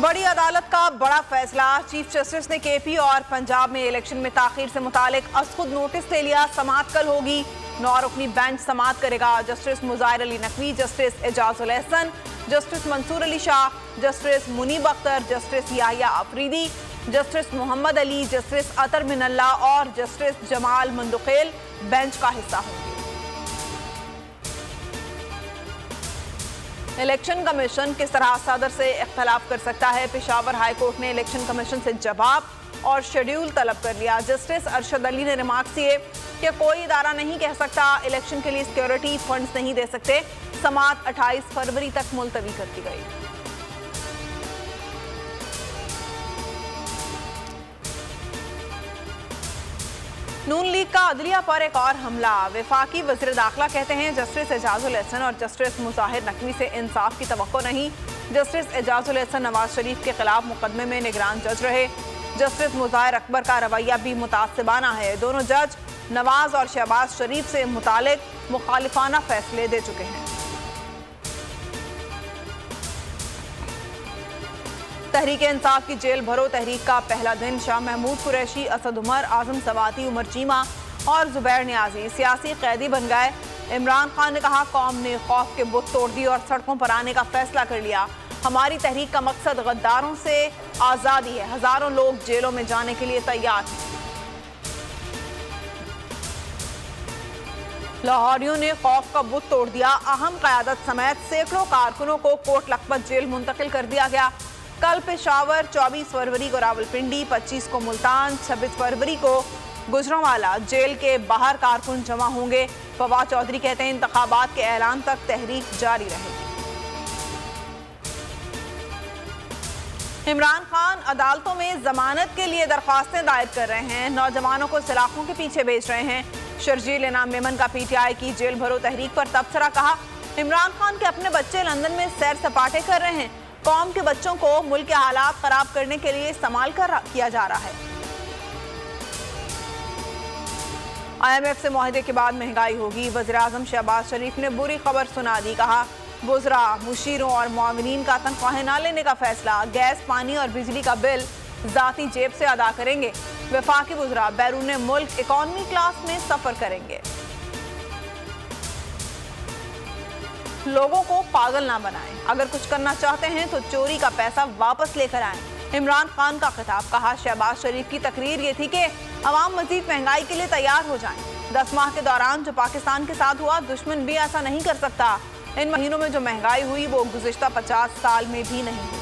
बड़ी अदालत का बड़ा फैसला। चीफ जस्टिस ने केपी और पंजाब में इलेक्शन में ताखीर से मुतालिक खुद नोटिस ले लिया। समाअत कल होगी। 9 रुकनी बेंच समाअत करेगा। Justice Mazahar Ali Naqvi, justice Ijazul Ahsan, justice Mansoor Ali Shah, justice Munib Akhtar, justice Yahya Afridi, justice Muhammad Ali, justice Athar Minallah और जस्टिस जमाल मंदुखेल बेंच का हिस्सा होंगे। इलेक्शन कमीशन किस तरह सदर से इख्तलाफ कर सकता है? पेशावर हाई कोर्ट ने इलेक्शन कमीशन से जवाब और शेड्यूल तलब कर लिया। जस्टिस अरशद अली ने रिमार्क्स किए कि कोई इदारा नहीं कह सकता इलेक्शन के लिए सिक्योरिटी फंड्स नहीं दे सकते। समाअत 28 फरवरी तक मुलतवी कर दी गई। नून लीग का अदलिया पर एक और हमला। वफाकी वज़ीर दाखिला कहते हैं जस्टिस एजाजुल एहसन और जस्टिस मुजाहिर नकवी से इंसाफ की तवक्को नहीं। जस्टिस एजाजुल एहसन नवाज शरीफ के खिलाफ मुकदमे में निगरान जज रहे। जस्टिस मुजाहिर अकबर का रवैया भी मुतासिबाना है। दोनों जज नवाज और शहबाज शरीफ से मुतालिक मुखालिफाना फैसले दे चुके हैं। तहरीक इंसाफ की जेल भरो तहरीक का पहला दिन। शाह महमूद कुरैशी, असद उमर, आजम सवाती, उमर चीमा और जुबैर नियाजी सियासी कैदी बन गए। इमरान खान ने कहा कौम ने खौफ के बुत तोड़ दी और सड़कों पर आने का फैसला कर लिया। हमारी तहरीक का मकसद गद्दारों से आज़ादी है। हजारों लोग जेलों में जाने के लिए तैयार हैं। लाहौरियों ने खौफ का बुत तोड़ दिया। अहम क़यादत समेत सैकड़ों कारकुनों को कोट लखपत जेल मुंतकिल कर दिया गया। कल पेशावर, 24 फरवरी को रावलपिंडी, 25 को मुल्तान, 26 फरवरी को गुजरांवाला जेल के बाहर कारकुन जमा होंगे। फवाद चौधरी कहते हैं इंतखाबात के ऐलान तक तहरीक जारी रहेगी। इमरान खान अदालतों में जमानत के लिए दरख्वास्तें दायर कर रहे हैं। नौजवानों को सलाखों के पीछे भेज रहे हैं। शर्जील इनाम मेमन का पीटीआई की जेल भरो तहरीक पर तबसरा। कहा इमरान खान के अपने बच्चे लंदन में सैर सपाटे कर रहे हैं। कौम के बच्चों को मुल्क के हालात खराब करने के लिए इस्तेमाल किया जा रहा है। IMF से मुआहदे के बाद महंगाई होगी। वज़ीर आज़म शहबाज शरीफ ने बुरी खबर सुना दी। कहा बुज़रा, मुशीरों और मुआविनीन का तनख्वाहें न लेने का फैसला। गैस, पानी और बिजली का बिल ज़ाती जेब से अदा करेंगे। वफाकी बुज़रा बैरून मुल्क इकॉनमी क्लास में सफ़र करेंगे। लोगों को पागल ना बनाएं। अगर कुछ करना चाहते हैं तो चोरी का पैसा वापस लेकर आएं। इमरान खान का खिताब। कहा शहबाज शरीफ की तकरीर ये थी कि अवाम मजीद महंगाई के लिए तैयार हो जाएं। 10 माह के दौरान जो पाकिस्तान के साथ हुआ दुश्मन भी ऐसा नहीं कर सकता। इन महीनों में जो महंगाई हुई वो गुज़िश्ता 50 साल में भी नहीं हुई।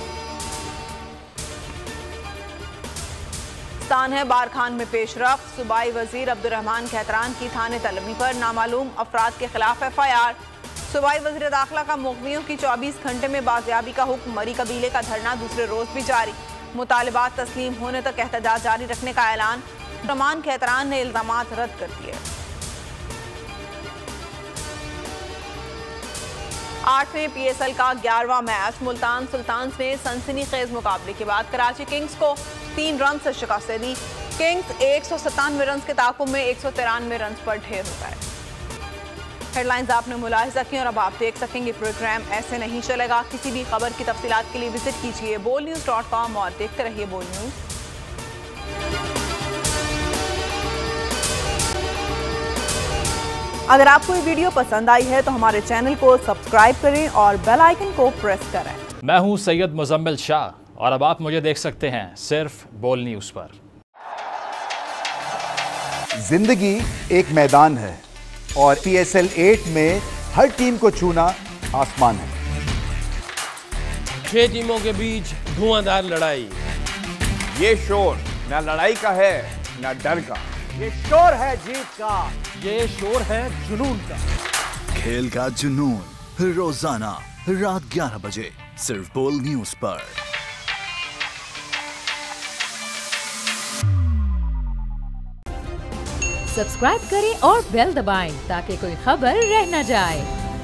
है बारखान में पेशरफ। सूबाई वजीर अब्दुर्रहमान कहतरान की थाने तलबी पर नामालूम अफराद के खिलाफ FIR। सूबाई वज़ीर दाखिला का मुग़वियों की 24 घंटे में बाजियाबी का हुक्म। मरी कबीले का धरना दूसरे रोज भी जारी। मुतालिबात तस्लीम होने तक एहतजाज जारी रखने का ऐलान। रहमान कहतरान ने इल्ज़ामात रद्द कर दिए। 8वें PSL का 11वां मैच। मुल्तान सुल्तान्स ने सनसनीखेज मुकाबले के बाद कराची किंग्स को 3 रन से शिकस्त दी। किंग्स 197 रन के ताकुब में 193 रन पर ढेर हो गए। हेडलाइंस आपने मुलाहिजा की और अब आप देख सकेंगे प्रोग्राम ऐसे नहीं चलेगा। किसी भी खबर की तफसीलात के लिए विजिट कीजिए bolnews.com और देखते रहिए बोल न्यूज। अगर आपको ये वीडियो पसंद आई है तो हमारे चैनल को सब्सक्राइब करें और बेल आइकन को प्रेस करें। मैं हूं सैयद मुजम्मिल शाह और अब आप मुझे देख सकते हैं सिर्फ बोल न्यूज पर। जिंदगी एक मैदान है और PSL 8 में हर टीम को छूना आसमान है। 6 टीमों के बीच धुआंधार लड़ाई। ये शोर न लड़ाई का है न डर का। ये शोर है जीत का। ये शोर है जुनून का। खेल का जुनून रोजाना रात 11 बजे सिर्फ बोल न्यूज पर। सब्सक्राइब करें और बेल दबाएं ताकि कोई खबर रह न जाए।